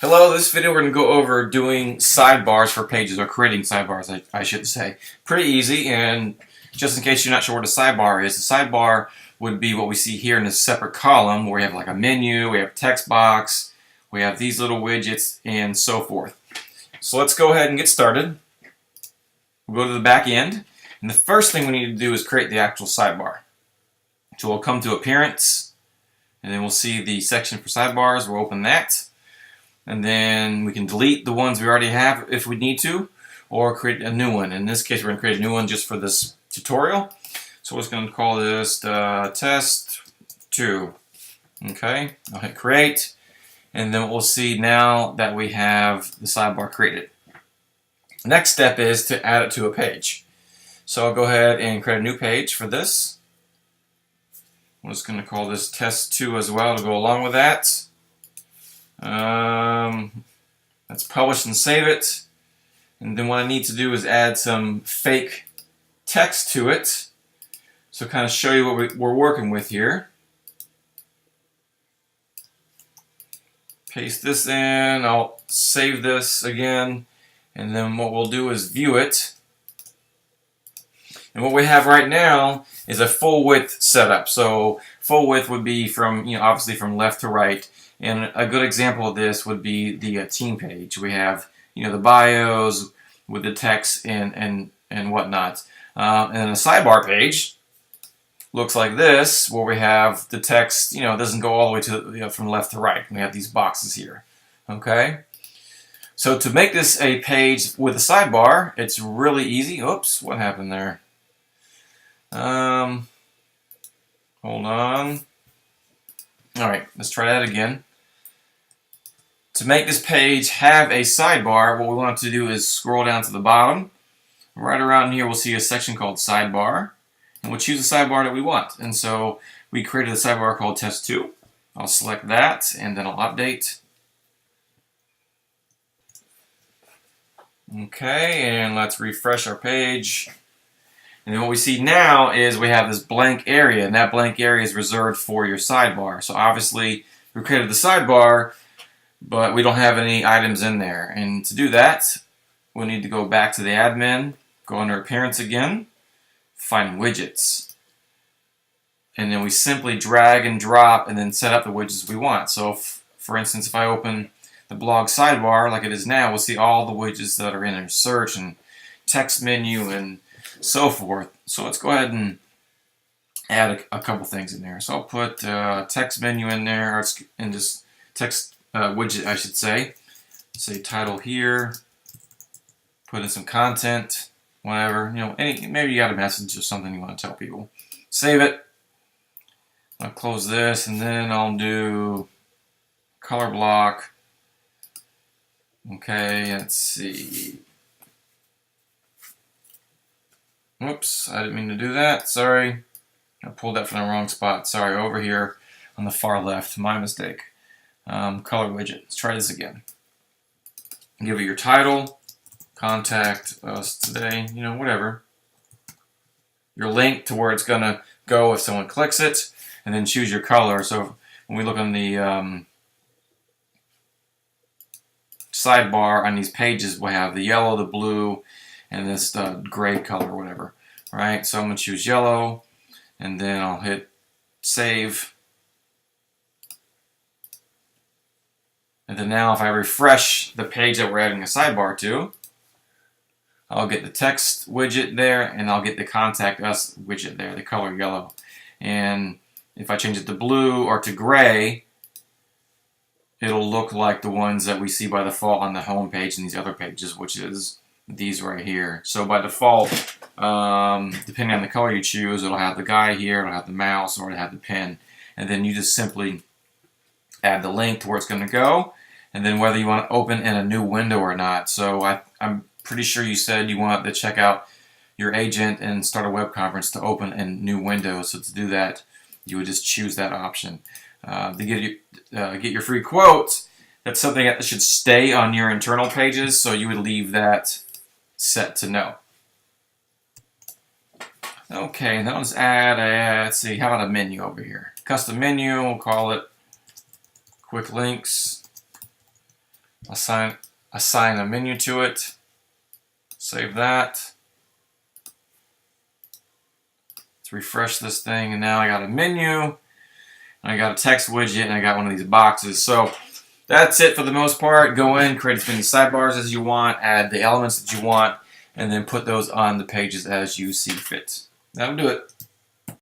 Hello, this video we're going to go over doing sidebars for pages, or creating sidebars, I should say. Pretty easy, and just in case you're not sure what a sidebar is, a sidebar would be what we see here in a separate column where we have like a menu, we have a text box, we have these little widgets, and so forth. So let's go ahead and get started. We'll go to the back end, and the first thing we need to do is create the actual sidebar. So we'll come to Appearance, and then we'll see the section for sidebars. We'll open that. And then we can delete the ones we already have if we need to, or create a new one. In this case, we're going to create a new one just for this tutorial. So we're just going to call this test 2. Okay, I'll hit create, and then we'll see now that we have the sidebar created. The next step is to add it to a page. So I'll go ahead and create a new page for this. I'm just going to call this test 2 as well to go along with that. Let's publish and save it, and then what I need to do is add some fake text to it, so kind of show you what we're working with here. Paste this in, I'll save this again, and then what we'll do is view it. And what we have right now is a full width setup. So full width would be from, obviously from left to right. And a good example of this would be the team page. We have, the bios with the text and whatnot. And then a sidebar page looks like this, where we have the text, it doesn't go all the way to from left to right. We have these boxes here. Okay. So to make this a page with a sidebar, it's really easy. Oops, what happened there? Hold on. All right, let's try that again. To make this page have a sidebar, what we want to do is scroll down to the bottom. Right around here, we'll see a section called Sidebar, and we'll choose the sidebar that we want. And so we created a sidebar called Test 2. I'll select that, and then I'll update. Okay, and let's refresh our page. And then what we see now is we have this blank area, and that blank area is reserved for your sidebar. So obviously, we created the sidebar, but we don't have any items in there. And to do that, we'll need to go back to the admin, go under Appearance again, find Widgets. And then we simply drag and drop and then set up the widgets we want. So for instance, if I open the blog sidebar like it is now, we'll see all the widgets that are in there, search and text menu and so forth. So let's go ahead and add a couple things in there. So I'll put text menu in there, and just text widget, I should say. Say title here. Put in some content, whatever. Maybe you got a message or something you want to tell people. Save it. I'll close this, and then I'll do color block. Okay, let's see. Whoops, I didn't mean to do that. Sorry. I pulled that from the wrong spot. Sorry, over here on the far left. My mistake. Color widget. Let's try this again. Give it your title. Contact us today. Whatever. Your link to where it's going to go if someone clicks it. And then choose your color. So when we look on the sidebar on these pages, we have the yellow, the blue, and this gray color, whatever. Right? So I'm going to choose yellow, and then I'll hit save. And then now if I refresh the page that we're adding a sidebar to, I'll get the text widget there, and I'll get the contact us widget there, the color yellow. And if I change it to blue or to gray, it'll look like the ones that we see by default on the home page and these other pages, which is these right here. So by default, depending on the color you choose, it'll have the guy here, it'll have the mouse, or it'll have the pen. And then you just simply add the link to where it's going to go, and then whether you want to open in a new window or not. So I'm pretty sure you said you want to check out your agent and start a web conference to open in new windows. So to do that, you would just choose that option. To get your free quote, that's something that should stay on your internal pages, so you would leave that set to no. Okay, now let's add let's see, how about a menu over here? Custom menu, we'll call it quick links. assign a menu to it. Save that. Let's refresh this thing, and now I got a menu, and I got a text widget, and I got one of these boxes. So that's it for the most part. Go in, create as many sidebars as you want, add the elements that you want, and then put those on the pages as you see fit. That'll do it.